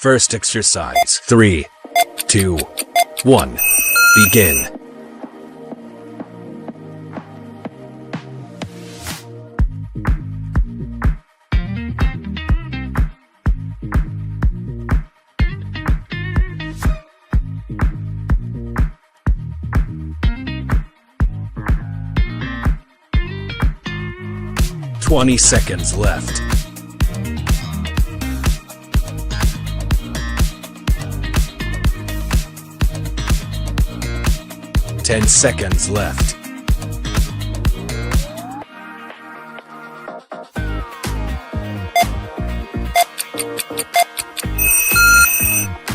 First exercise. 3, 2, 1. Begin. "20 seconds left. 10 seconds left.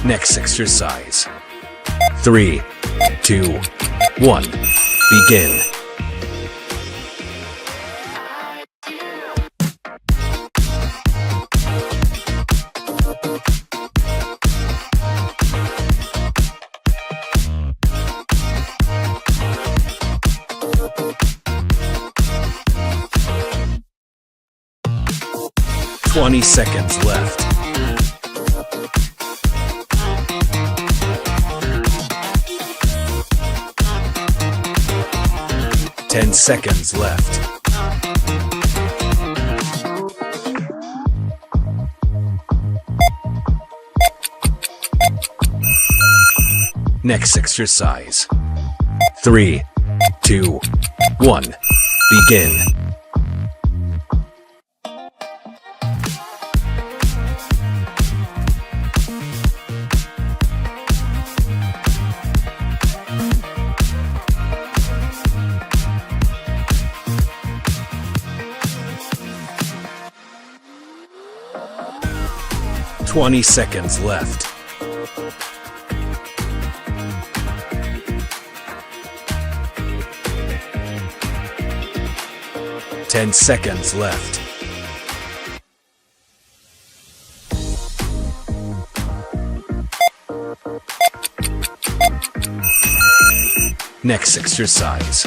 Next exercise. 3, 2, 1. Begin. "20 seconds left. 10 seconds left. Next exercise. 3, 2, 1. Begin. "20 seconds left. 10 seconds left. Next exercise.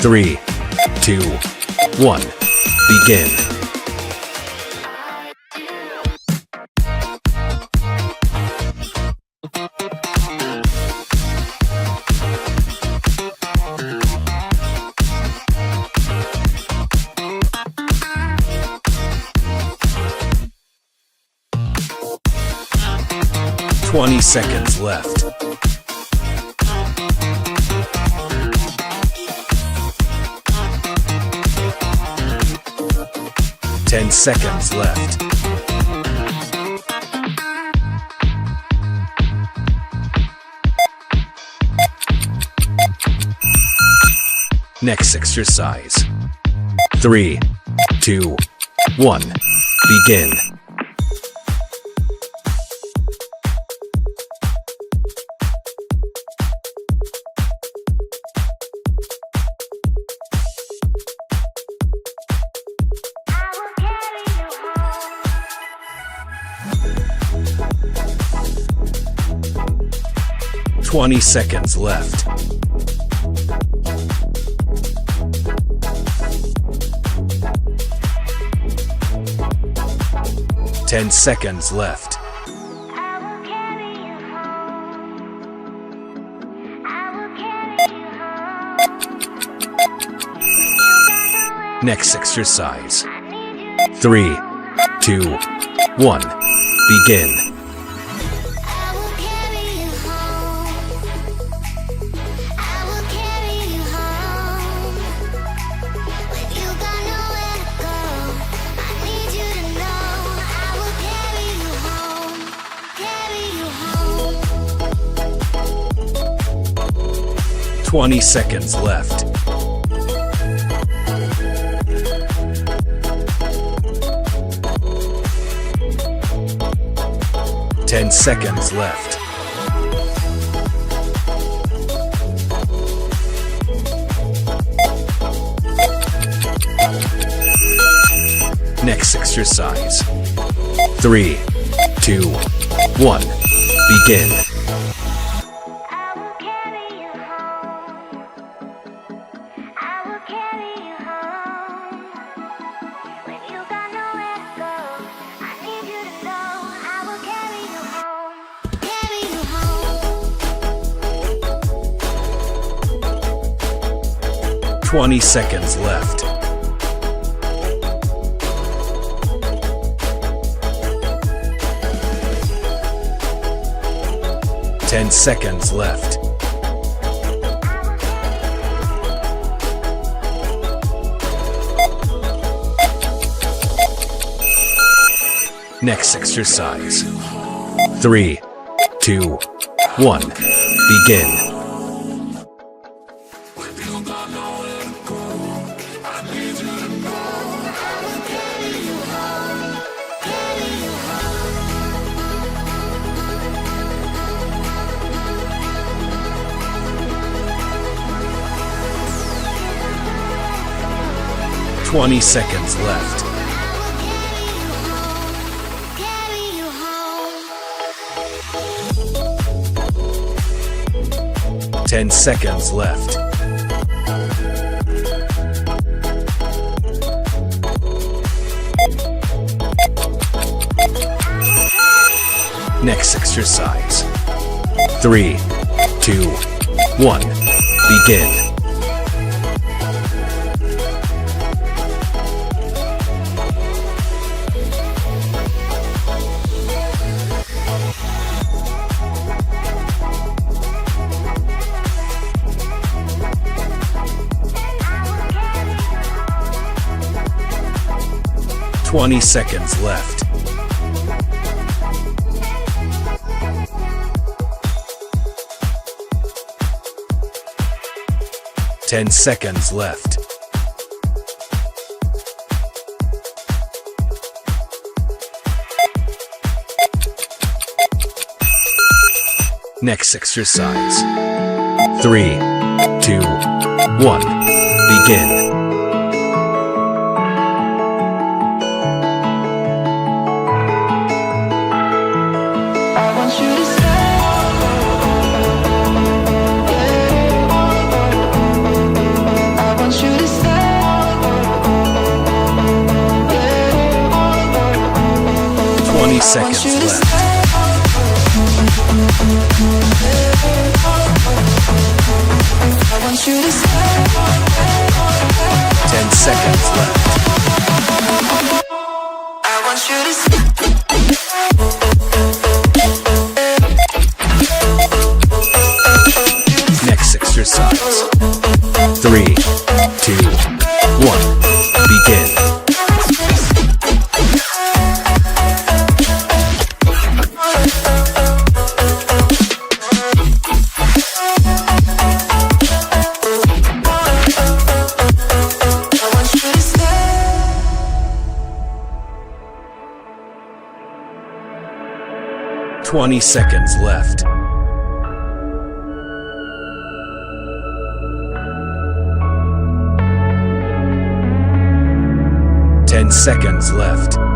3, 2, 1. Begin. "20 seconds left. 10 seconds left. Next exercise. 3, 2, 1. Begin. "20 seconds left. 10 seconds left. Next exercise. 3, 2, 1. Begin. "20 seconds left. 10 seconds left. Next exercise. 3, 2, 1. Begin. When you got nowhere to go, I need you to know I will carry you 20 seconds left. 10 seconds left. Next exercise. 3, 2, 1. Begin. Twenty seconds left. 10 seconds left. Next exercise. 3, 2, 1. Begin. 20 seconds left. 10 seconds left. Next exercise. 3, 2, 1. Begin. Seconds left. 10 seconds left. Next exercise. 3, 2, 1. Begin. 20 seconds left. 10 seconds left.